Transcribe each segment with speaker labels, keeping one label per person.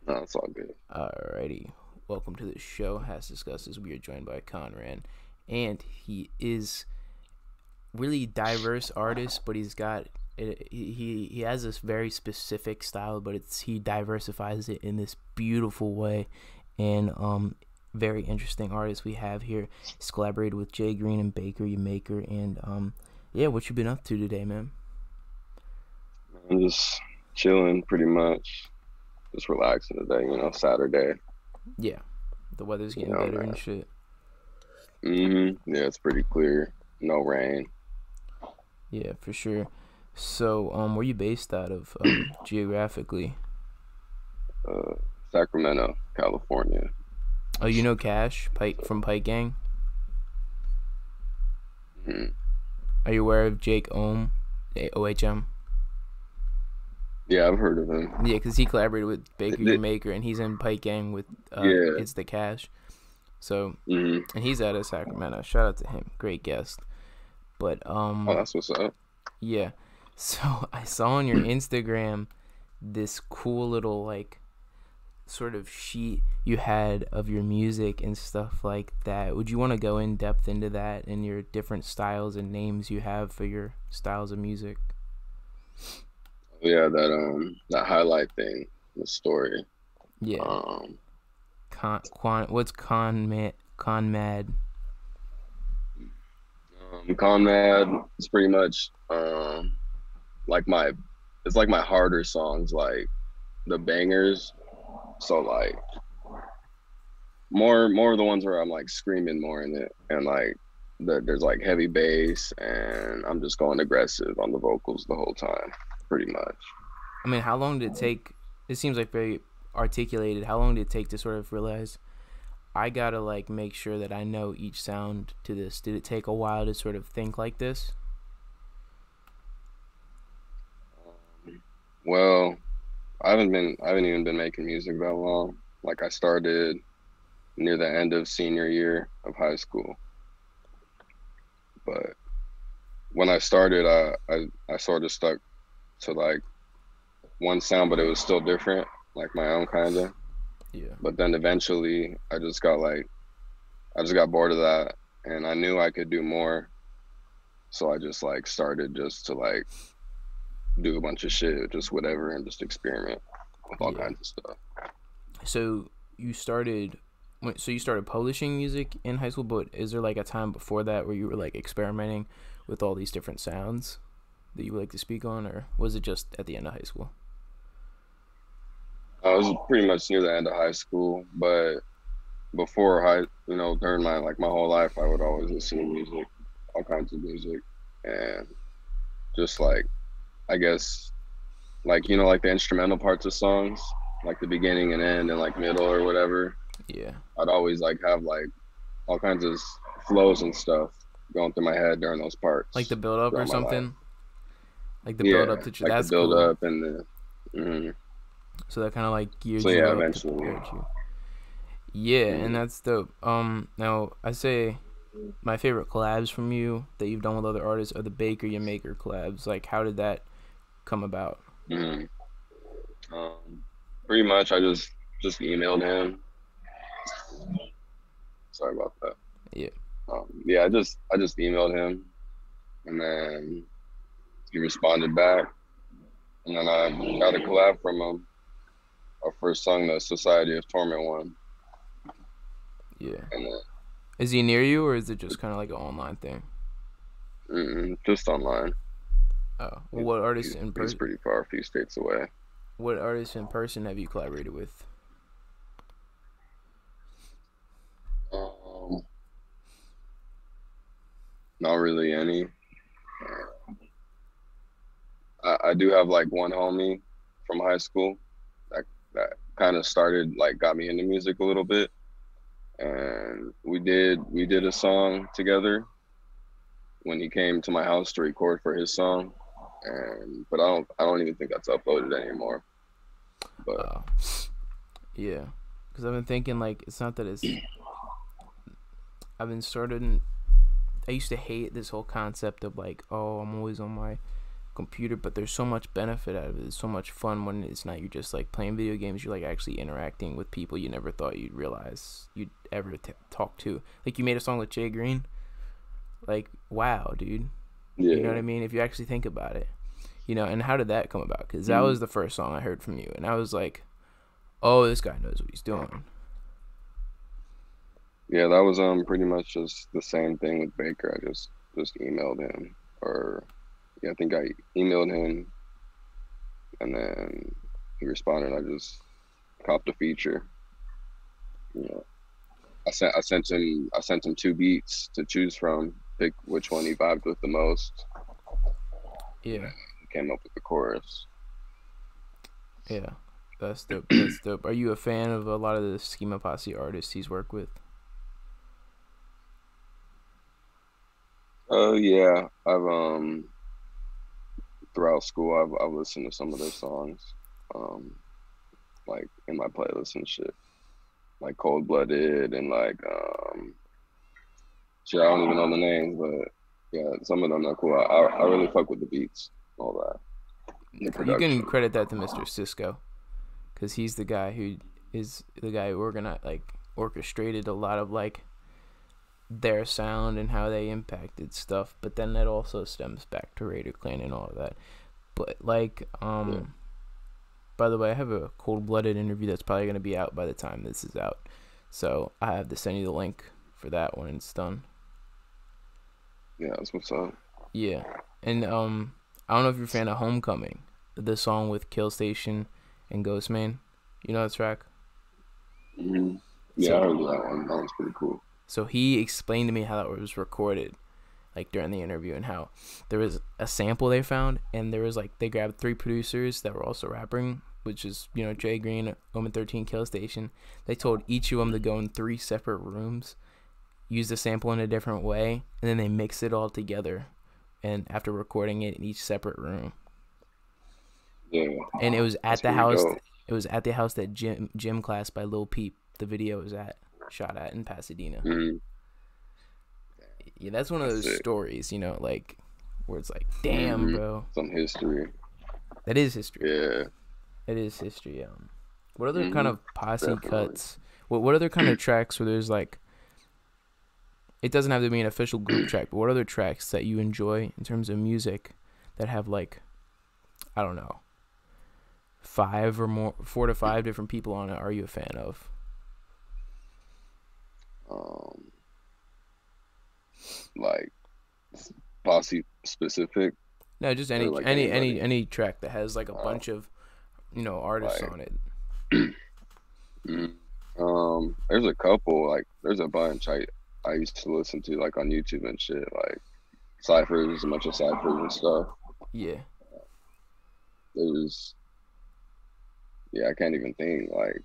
Speaker 1: No, it's all good.
Speaker 2: Alrighty, welcome to the show. HASSDISCUSSES. We are joined by Conran, and he is really diverse artist, but he has this very specific style, but he diversifies it in this beautiful way, and very interesting artist we have here. He's collaborated with Jay Green and Baker You Maker, and yeah, what you been up to today, man?
Speaker 1: I'm just chilling, pretty much. Just relaxing today. Saturday.
Speaker 2: Yeah, the weather's
Speaker 1: You
Speaker 2: getting
Speaker 1: know,
Speaker 2: better and
Speaker 1: man.
Speaker 2: shit.
Speaker 1: Yeah, it's pretty clear. No rain.
Speaker 2: Yeah, for sure. So, where you based out of, geographically?
Speaker 1: Uh, Sacramento, California.
Speaker 2: Oh, you know Cash Pike from Pike Gang?
Speaker 1: Mhm.
Speaker 2: Are you aware of Jake Ohm, OHM?
Speaker 1: Yeah, I've heard of him.
Speaker 2: Yeah, because he collaborated with Baker Your
Speaker 1: Th-
Speaker 2: Maker, and he's in Pike Gang with
Speaker 1: yeah.
Speaker 2: It's the Cash. So,
Speaker 1: hmm
Speaker 2: and he's out of Sacramento. Shout out to him, great guest. But
Speaker 1: Oh, that's what's up.
Speaker 2: yeah. So I saw on your Instagram this cool little like sort of sheet you had of your music and stuff like that. Would you want to go in depth into that and your different styles and names you have for your styles of music?
Speaker 1: Yeah, that highlight thing, the story.
Speaker 2: Yeah.
Speaker 1: Um,
Speaker 2: What's con mad?
Speaker 1: Conrad is pretty much like my it's like my harder songs, like the bangers. So like more of the ones where I'm like screaming more in it, and like there's like heavy bass, and I'm just going aggressive on the vocals the whole time, pretty much.
Speaker 2: I mean, how long did it take? It seems like very articulated. How long did it take to sort of realize I gotta like make sure that I know each sound to this? Did it take a while to sort of think like this?
Speaker 1: Well, I haven't even been making music that long. Like I started near the end of senior year of high school, but when I started, I sort of stuck to like one sound, but it was still different, like my own kind of.
Speaker 2: Yeah.
Speaker 1: But then eventually, I just got bored of that, and I knew I could do more, so I just like started just to like do a bunch of shit, just whatever, and just experiment with all
Speaker 2: Yeah.
Speaker 1: kinds of stuff.
Speaker 2: So you started. So you started publishing music in high school, but is there like a time before that where you were like experimenting with all these different sounds that you would like to speak on, or was it just at the end of high school?
Speaker 1: I was pretty much near the end of high school, but before during my whole life, I would always listen to music, all kinds of music, and just like I guess like the instrumental parts of songs, like the beginning and end and like middle or whatever.
Speaker 2: Yeah.
Speaker 1: I'd always like have like all kinds of flows and stuff going through my head during those
Speaker 2: Like the
Speaker 1: parts
Speaker 2: build up or
Speaker 1: throughout my life.
Speaker 2: something. Like the build
Speaker 1: Yeah,
Speaker 2: up to
Speaker 1: like the
Speaker 2: that's
Speaker 1: build
Speaker 2: cool.
Speaker 1: up and the.
Speaker 2: So that kind of like
Speaker 1: So
Speaker 2: geared you
Speaker 1: yeah,
Speaker 2: up to
Speaker 1: eventually.
Speaker 2: prepare you. Yeah, and
Speaker 1: hmm
Speaker 2: that's dope. Now I say my favorite collabs from you that you've done with other artists are the Baker You Maker collabs. Like, how did that come about?
Speaker 1: hmm Um, Pretty much, I just emailed him. Sorry about that.
Speaker 2: Yeah,
Speaker 1: Yeah, I just emailed him, and then he responded back, and then I got a collab from him. Our first song, the Society of Torment one,
Speaker 2: yeah.
Speaker 1: and then
Speaker 2: Is he near you, or is it just kind of like an online thing?
Speaker 1: just online.
Speaker 2: Oh, well,
Speaker 1: He,
Speaker 2: what artists
Speaker 1: he's
Speaker 2: in
Speaker 1: he's
Speaker 2: person?
Speaker 1: pretty far, a few states away.
Speaker 2: What artists in person have you collaborated with?
Speaker 1: Um, Not really any. I do have like one homie from high school that kind of started like got me into music a little bit, and we did a song together when he came to my house to record for his song, and but I don't even think that's uploaded anymore. But
Speaker 2: Oh, yeah. Because I've been thinking like it's not that it's. I've been started. I used to hate this whole concept of like, oh, I'm always on my computer, but there's so much benefit out of it. It's so much fun when it's not you're just like playing video games. You're like actually interacting with people you never thought you'd realize you'd ever talk to. Like, you made a song with Jay Green. Like, wow, dude.
Speaker 1: Yeah.
Speaker 2: You know what I mean? If you actually think about it, you know. And how did that come about? Because that was the first song I heard from you, and I was like, oh, this guy knows what he's doing.
Speaker 1: Yeah, that was pretty much just the same thing with Baker. I just emailed him, or yeah, I think I emailed him, and then he responded. I just copped a feature. You know, I sent him 2 beats to choose from. Pick which one he vibed with the most.
Speaker 2: Yeah.
Speaker 1: He came up with the chorus.
Speaker 2: Yeah, that's dope. That's dope. Are you a fan of a lot of the Schema Posse artists he's worked with?
Speaker 1: Yeah, I've throughout school I've listened to some of their songs, like in my playlist and shit, like Cold Blooded and like shit, I don't even know the names, but yeah, some of them are cool. I really fuck with the beats, all that.
Speaker 2: You can credit that to Mr. Cisco, because he's the guy who orchestrated a lot of like their sound and how they impacted stuff. But then that also stems back to Raider Clan and all of that. But like by the way, I have a Cold Blooded interview that's probably gonna be out by the time this is out, so I have to send you the link for that when it's done.
Speaker 1: Yeah, that's what's up.
Speaker 2: Yeah, and I don't know if you're a fan of Homecoming, the song with Kill Station and Ghostman. You know that track?
Speaker 1: Mm-hmm. Yeah, so, I heard that one. That one's pretty cool.
Speaker 2: So he explained to me how that was recorded, like during the interview, and how there was a sample they found, and there was like they grabbed 3 producers that were also rapping, which is, you know, Jay Green, Omen 13, Kill Station. They told each of them to go in 3 separate rooms, use the sample in a different way, and then they mix it all together, and after recording it in each separate room.
Speaker 1: Yeah.
Speaker 2: And it was at the house. Dope. It was at the house that Gym Class by Lil Peep, the video was shot at in Pasadena.
Speaker 1: Mm-hmm.
Speaker 2: Yeah, that's one of those stories, you know, like where it's like, damn, bro.
Speaker 1: Some history.
Speaker 2: That is history.
Speaker 1: Yeah.
Speaker 2: It is history. What other kind of posse cuts? What other kind of tracks where there's like, it doesn't have to be an official group track, but what other tracks that you enjoy in terms of music that have like, I don't know, 4 to 5 different people on it are you a fan of?
Speaker 1: Like posse specific?
Speaker 2: No, just any like any track that has like a bunch of, you know, artists like, on
Speaker 1: it. There's a couple, like there's a bunch I used to listen to like on YouTube and shit, like ciphers, a bunch of ciphers and stuff.
Speaker 2: Yeah.
Speaker 1: I can't even think, like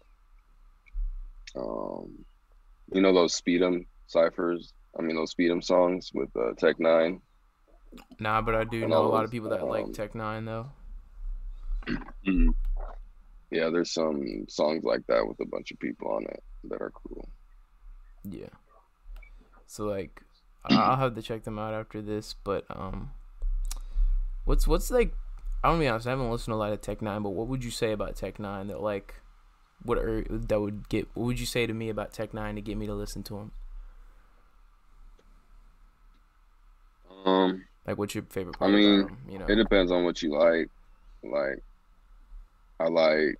Speaker 1: you know those Speed'em ciphers? I mean those Speed'em songs with Tech 9.
Speaker 2: Nah, but I do know a lot of people that like Tech 9 though.
Speaker 1: Yeah, there's some songs like that with a bunch of people on it that are cool.
Speaker 2: Yeah. So like, I'll have to check them out after this. But what's like? I'm gonna be honest, I haven't listened to a lot of Tech 9, but what would you say about Tech 9 that like, what would you say to me about Tech 9 to get me to listen to him? Like, what's your favorite part? I mean, about him, you know?
Speaker 1: It depends on what you like. Like, I like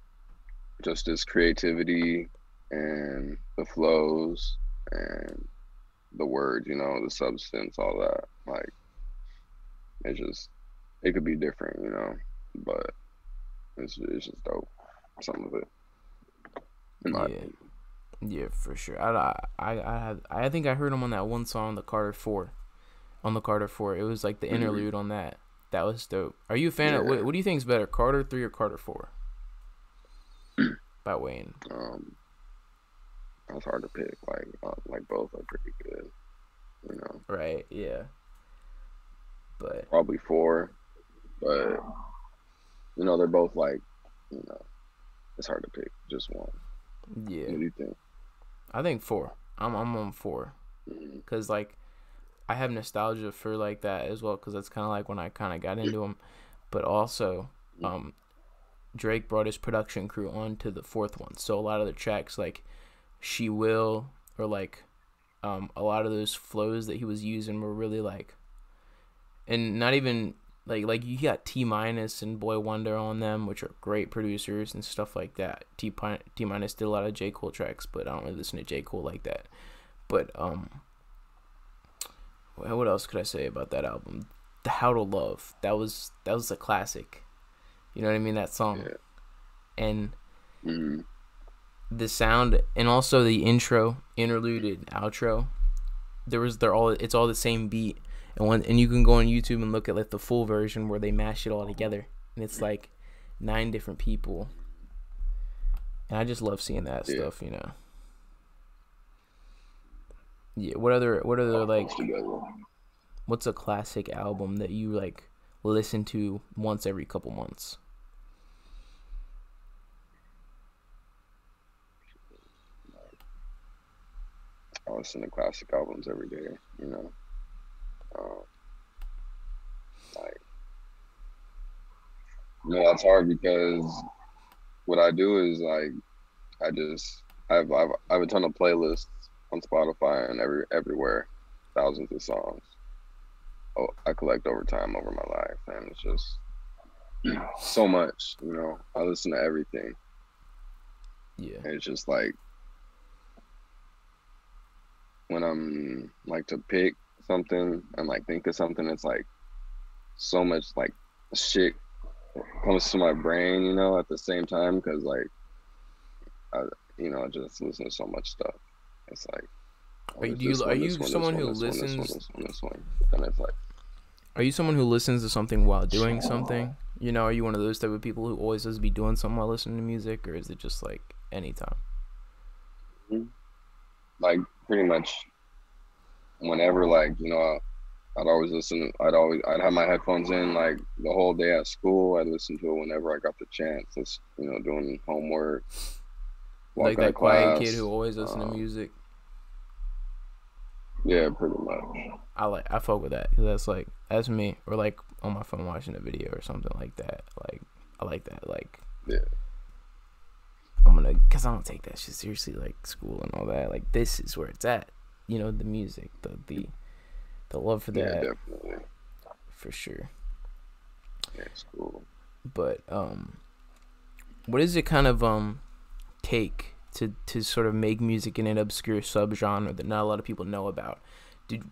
Speaker 1: just his creativity and the flows and the words, you know, the substance, all that. Like, it could be different, you know, but it's just dope. Some of it, in my opinion.
Speaker 2: Yeah, for sure. I think I heard him on that one song, the Carter 4. On the Carter 4, it was like the interlude on that. That was dope. Are you a fan of what do you think is better, Carter 3 or Carter 4? By Wayne.
Speaker 1: That's hard to pick. Like both are pretty good, you know.
Speaker 2: Right. Yeah. But
Speaker 1: probably 4, but you know they're both like, you know, it's hard to pick just one.
Speaker 2: Yeah.
Speaker 1: What do you think?
Speaker 2: I think 4. I'm on 4, because like I have nostalgia for like that as well, because that's kind of like when I kind of got into them. but also Drake brought his production crew on to the fourth one. So a lot of the tracks like She Will or like a lot of those flows that he was using were really like, and not even like you got T Minus and Boy Wonder on them, which are great producers and stuff like that. T Minus did a lot of J Cole tracks, but I don't really listen to J Cole like that. But what else could I say about that album? The How to Love, that was a classic. You know what I mean? That song,
Speaker 1: Yeah.
Speaker 2: and the sound, and also the intro, interlude, and outro. It's all the same beat, and you can go on YouTube and look at like the full version where they mash it all together, and it's like 9 different people, and I just love seeing that stuff, you know. Yeah. What other like, what's a classic album that you like listen to once every couple months?
Speaker 1: I listen to classic albums every day, you know. Like, you know, that's hard because what I do is like I have a ton of playlists on Spotify and everywhere, thousands of songs. Oh, I collect over time over my life, and it's just so much, you know. I listen to everything.
Speaker 2: Yeah.
Speaker 1: And it's just like when I'm like to pick something and like think of something, it's like so much like shit comes to my brain, you know, at the same time, because like I just listen to so much stuff. It's like,
Speaker 2: Are you someone who listens?
Speaker 1: And it's like,
Speaker 2: are you someone who listens to something while doing something? You know, are you one of those type of people who always has to be doing something while listening to music, or is it just like anytime?
Speaker 1: Like pretty much whenever, like, you know, I'd have my headphones in like the whole day at school. I'd listen to it whenever I got the chance. It's, you know, doing homework.
Speaker 2: Like that quiet kid who always listens to music.
Speaker 1: Yeah, pretty much.
Speaker 2: I fuck with that, because that's me. Or like on my phone watching a video or something like that. Like I like that. Like,
Speaker 1: yeah,
Speaker 2: because I don't take that shit seriously, like school and all that. Like, this is where it's at. You know, the music, the love for that.
Speaker 1: Yeah, definitely.
Speaker 2: For sure.
Speaker 1: Yeah, it's cool.
Speaker 2: But what does it kind of take to sort of make music in an obscure subgenre that not a lot of people know about?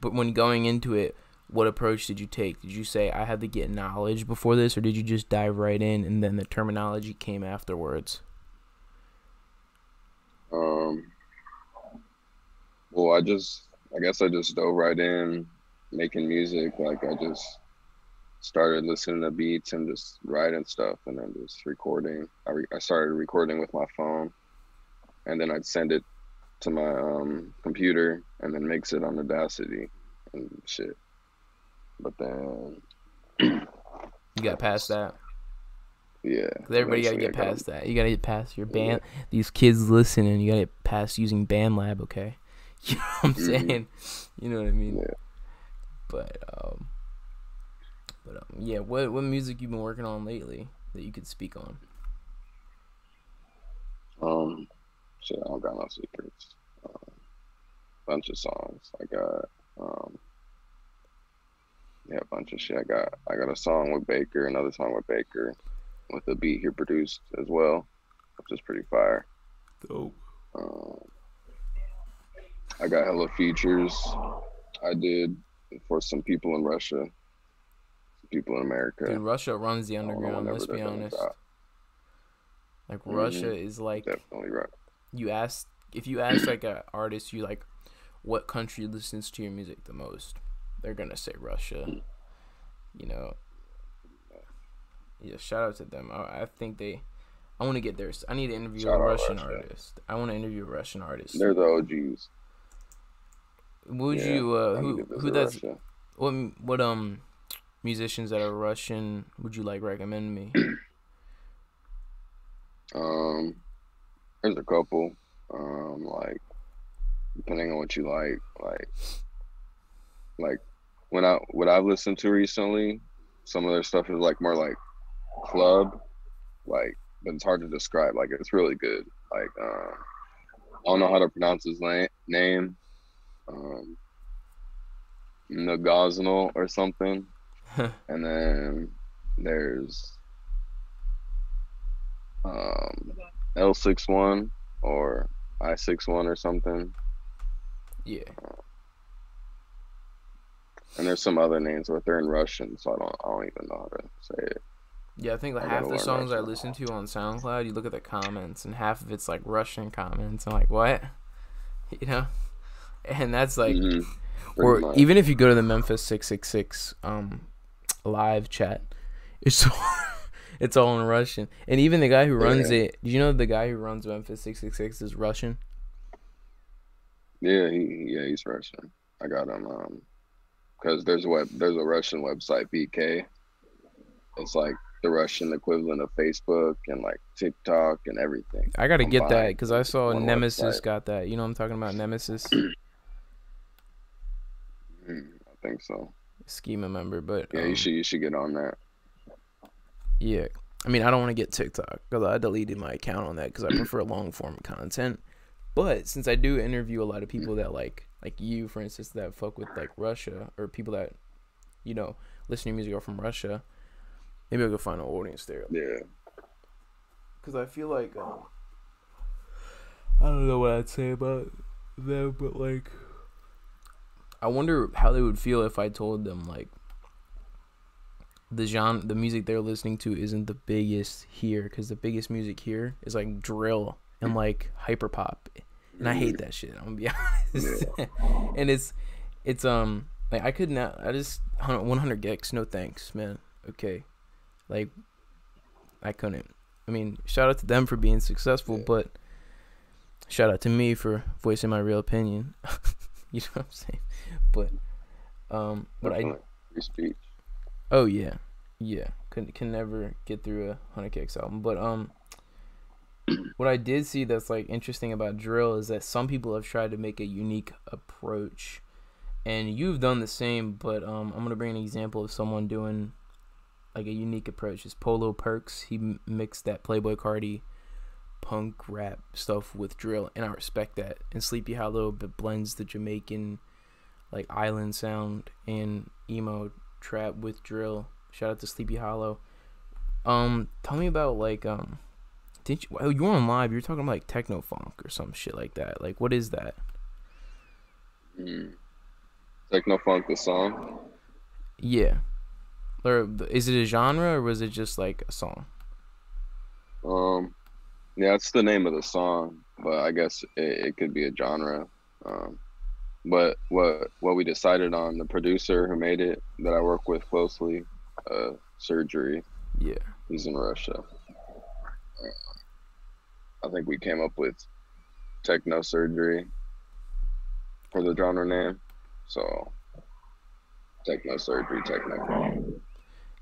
Speaker 2: But when going into it, what approach did you take? Did you say, I had to get knowledge before this, or did you just dive right in and then the terminology came afterwards?
Speaker 1: Well, I guess I just dove right in making music. Like, I just started listening to beats and just writing stuff, and then just recording. I started recording with my phone, and then I'd send it to my computer and then mix it on Audacity and shit. But then
Speaker 2: you got past that.
Speaker 1: Yeah,
Speaker 2: because everybody got to get past that. You got to get past your band. Yeah. These kids listening, you got to get past using BandLab, okay? You know what I'm saying? You know what I mean?
Speaker 1: Yeah.
Speaker 2: But yeah. What music you been working on lately that you could speak on?
Speaker 1: Shit, I don't got no secrets. Bunch of songs. I got a bunch of shit. I got a song with Baker, another song with Baker, with a beat he produced as well, which is pretty fire.
Speaker 2: Dope.
Speaker 1: I got hella features I did for some people in Russia, some people in America.
Speaker 2: Dude, Russia runs the underground, let's be honest. Like, Russia is like,
Speaker 1: definitely right.
Speaker 2: If you ask like an artist, you like, what country listens to your music the most, they're gonna say Russia. You know. Yeah, shout out to them. I think I want to get theirs. I need to interview a Russian artist. I want to interview a Russian artist.
Speaker 1: They're the OGs.
Speaker 2: Would you who does what musicians that are Russian would you like recommend me?
Speaker 1: There's a couple. Like, depending on what you like what I've listened to recently, some of their stuff is like more like club, like, but it's hard to describe. Like, it's really good. Like, I don't know how to pronounce his name. Um, Nagaznal or something. And then there's L61 or I61 or something.
Speaker 2: Yeah.
Speaker 1: And there's some other names, but they're in Russian, so I don't even know how to say it.
Speaker 2: Yeah, I think like half the songs I listen to on SoundCloud, you look at the comments, and half of it's like Russian comments. I'm like, what? You know? And that's like, or much. Even if you go to the Memphis 666 live chat, it's all in Russian. And even the guy who runs it, do you know the guy who runs Memphis 666 is Russian?
Speaker 1: Yeah, he's Russian. I got him because there's a Russian website, BK. It's like the Russian equivalent of Facebook and like TikTok and everything.
Speaker 2: I gotta get that because I saw Nemesis got that. You know what I'm talking about, Nemesis?
Speaker 1: I think so.
Speaker 2: Schema member, but
Speaker 1: yeah, you should get on that.
Speaker 2: Yeah, I mean, I don't want to get TikTok because I deleted my account on that because I prefer long form content. But since I do interview a lot of people that like you, for instance, that fuck with like Russia, or people that, you know, listen to music are from Russia, maybe I could find an audience there.
Speaker 1: Yeah.
Speaker 2: Because I feel like I don't know what I'd say about them, but like, I wonder how they would feel if I told them like the music they're listening to isn't the biggest here, because the biggest music here is like drill and like hyperpop, and I hate that shit. I'm gonna be honest. Yeah. And it's like I could not. I just 100 gigs. No thanks, man. Okay, like I couldn't. I mean, shout out to them for being successful, but shout out to me for voicing my real opinion. You know what I'm saying? But
Speaker 1: free speech.
Speaker 2: Oh yeah. Can never get through a 100 Kicks album. But what I did see that's like interesting about drill is that some people have tried to make a unique approach, and you've done the same. But I'm gonna bring an example of someone doing like a unique approach. It's Polo Perks. He mixed that Playboi Carti punk rap stuff with drill, and I respect that. And Sleepy Hollow blends the Jamaican like island sound and emo trap with drill. Shout out to Sleepy Hollow. Tell me about like did you were on live, you were talking about like techno funk or some shit like that. Like, what is that?
Speaker 1: Techno funk, the song?
Speaker 2: Yeah. Or is it a genre, or was it just like a song?
Speaker 1: Yeah, it's the name of the song, but I guess it could be a genre. But what we decided on, the producer who made it that I work with closely, Surgery.
Speaker 2: Yeah.
Speaker 1: He's in Russia. I think we came up with Techno Surgery for the genre name. So Techno Surgery, Techno.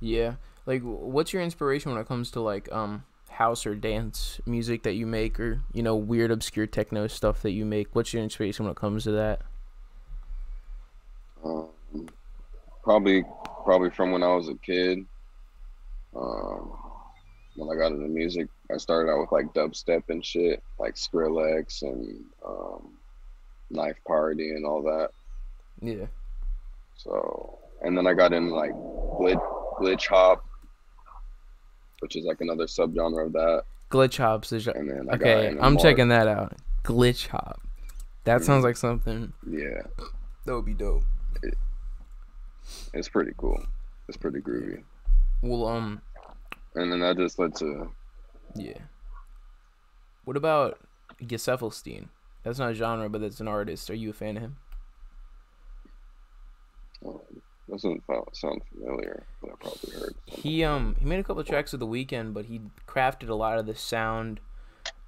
Speaker 2: Yeah. Like, what's your inspiration when it comes to like house or dance music that you make, or, you know, weird obscure techno stuff that you make? What's your inspiration when it comes to that?
Speaker 1: Probably from when I was a kid. When I got into music, I started out with like dubstep and shit, like Skrillex and Knife Party and all that.
Speaker 2: Yeah.
Speaker 1: So, and then I got into like glitch hop, which is like another subgenre of that.
Speaker 2: Glitch hop's okay. I'm checking that out. Glitch hop. That sounds like something.
Speaker 1: Yeah.
Speaker 2: That would be dope.
Speaker 1: It's pretty cool. It's pretty groovy.
Speaker 2: Well,
Speaker 1: and then that just led to.
Speaker 2: Yeah. What about Gesaffelstein? That's not a genre, but that's an artist. Are you a fan of him?
Speaker 1: Doesn't sound familiar, but I probably heard.
Speaker 2: He made a couple of tracks with The Weeknd, but he crafted a lot of the sound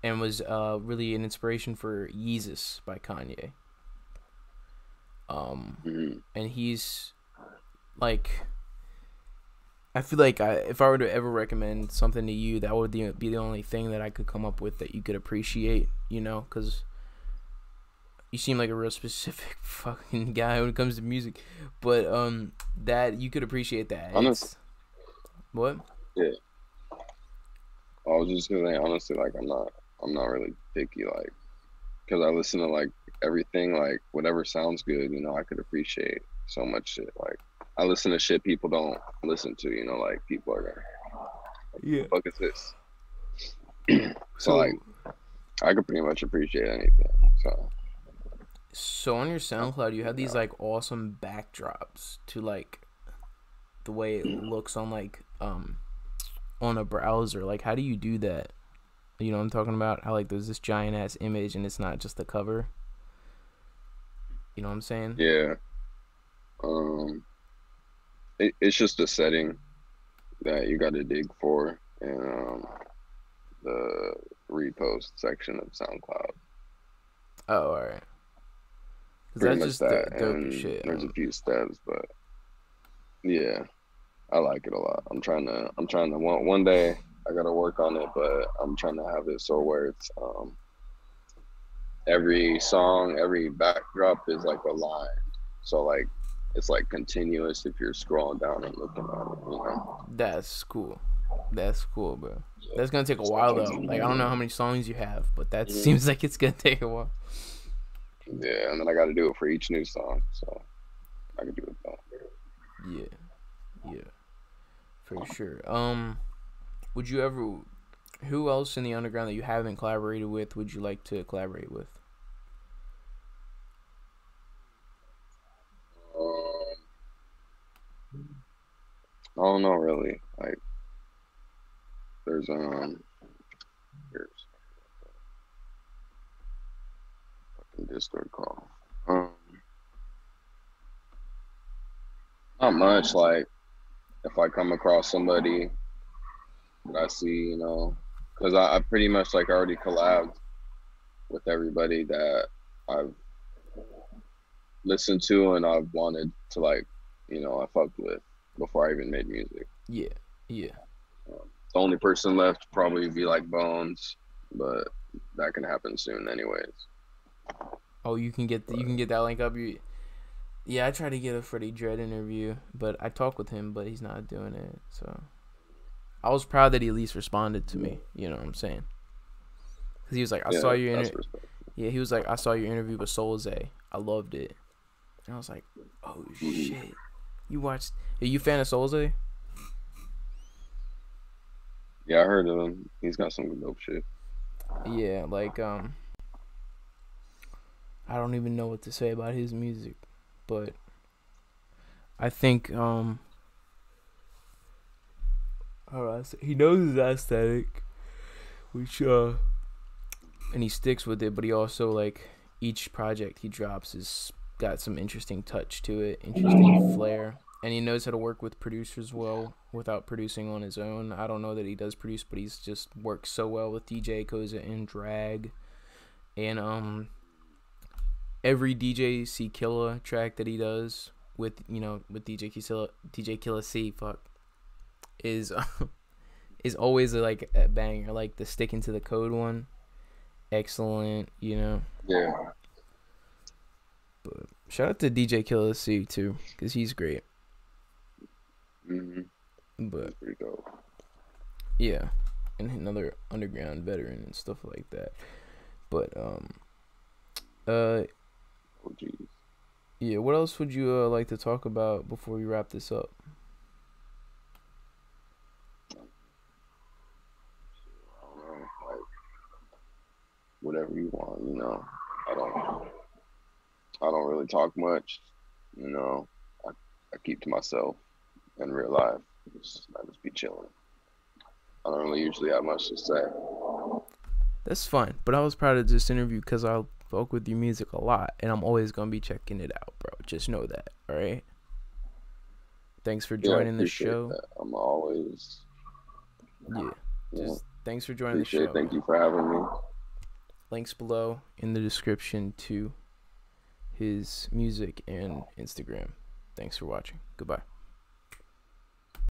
Speaker 2: and was really an inspiration for Yeezus by Kanye. And he's like, I feel like if I were to ever recommend something to you, that would be the only thing that I could come up with that you could appreciate, you know, because you seem like a real specific fucking guy when it comes to music, but that you could appreciate that.
Speaker 1: Honestly,
Speaker 2: what?
Speaker 1: Yeah, I was just gonna say honestly, like I'm not really picky, like, because I listen to like everything, like whatever sounds good, you know, I could appreciate so much shit. Like I listen to shit people don't listen to, you know, like people are gonna, like,
Speaker 2: Yeah.
Speaker 1: what the fuck is this? So like
Speaker 2: So
Speaker 1: I could pretty much appreciate anything. So
Speaker 2: on your SoundCloud, you have
Speaker 1: you
Speaker 2: these
Speaker 1: know,
Speaker 2: like awesome backdrops to like the way it looks on like on a browser. Like, how do you do that? You know what I'm talking about? How like there's this giant ass image and it's not just the cover. You know what I'm saying?
Speaker 1: yeah. Um, it's just a setting that you got to dig for in the repost section of SoundCloud.
Speaker 2: Oh, all right. Cause
Speaker 1: Pretty
Speaker 2: that's
Speaker 1: much
Speaker 2: just
Speaker 1: that,
Speaker 2: dope as
Speaker 1: and
Speaker 2: shit.
Speaker 1: there's a few steps, but yeah, I like it a lot. I'm trying to one day I gotta work on it, but I'm trying to have it so where it's every song, every backdrop is like a line. So like it's like continuous if you're scrolling down and looking at it, you know.
Speaker 2: That's cool. That's cool, bro.
Speaker 1: Yeah.
Speaker 2: That's gonna take a
Speaker 1: So
Speaker 2: while though. Like, I don't know how many songs you have, but that
Speaker 1: mhm.
Speaker 2: seems like it's gonna take a while.
Speaker 1: Yeah, and then I got to do it for each new song, so I can do it though.
Speaker 2: Yeah, yeah, for sure. Would you ever? Who else in the underground that you haven't collaborated with would you like to collaborate with?
Speaker 1: I don't know really. Like there's here's fucking Discord call. Not much. Like if I come across somebody that I see, you know, because I pretty much like already collabed with everybody that I've listened to and I've wanted to like, you know, I fucked with before I even made music.
Speaker 2: Yeah, yeah.
Speaker 1: The only person left probably be like Bones, but that can happen soon anyways.
Speaker 2: Oh, you can get
Speaker 1: But
Speaker 2: that link up. Yeah, I tried to get a Freddie Dredd interview, but I talked with him, but he's not doing it. So I was proud that he at least responded to me. You know what I'm saying? Because he was like, I saw
Speaker 1: yeah,
Speaker 2: your
Speaker 1: that's respect.
Speaker 2: Yeah, he was like, I saw your interview with Soulze. I loved it. And I was like, oh shit, you watched? Are you a fan of Soulze?
Speaker 1: Yeah, I heard of him. He's got some dope shit.
Speaker 2: Yeah, like I don't even know what to say about his music, but I think he knows his aesthetic, which and he sticks with it, but he also like each project he drops is got some interesting touch to it, interesting flair, and he knows how to work with producers well without producing on his own. I don't know that he does produce, but he's just works so well with DJ Koza and Drag, and every DJ C Killa track that he does with with DJ Killa C is is always like a banger. Like the sticking to the code one, excellent.
Speaker 1: Yeah.
Speaker 2: But shout out to DJ Killa C too, cause he's great.
Speaker 1: Mm-hmm.
Speaker 2: But
Speaker 1: That's pretty dope.
Speaker 2: yeah, and another underground veteran and stuff like that. But
Speaker 1: Oh geez.
Speaker 2: yeah. What else would you like to talk about before we wrap this up?
Speaker 1: I don't know. Like whatever you want, you know. I don't. I don't really talk much. You know. I keep to myself in real life. I just be chilling. I don't really usually have much to say.
Speaker 2: That's fine. But I was proud of this interview because I fuck with your music a lot, and I'm always gonna be checking it out, bro. Just know that, all right? Thanks for
Speaker 1: Yeah, I
Speaker 2: joining the
Speaker 1: appreciate
Speaker 2: show.
Speaker 1: that. I'm always,
Speaker 2: Yeah,
Speaker 1: you know,
Speaker 2: just thanks for joining the
Speaker 1: appreciate
Speaker 2: show.
Speaker 1: it. Thank
Speaker 2: Man.
Speaker 1: you for having me.
Speaker 2: Links below in the description to his music and Instagram. Thanks for watching. Goodbye.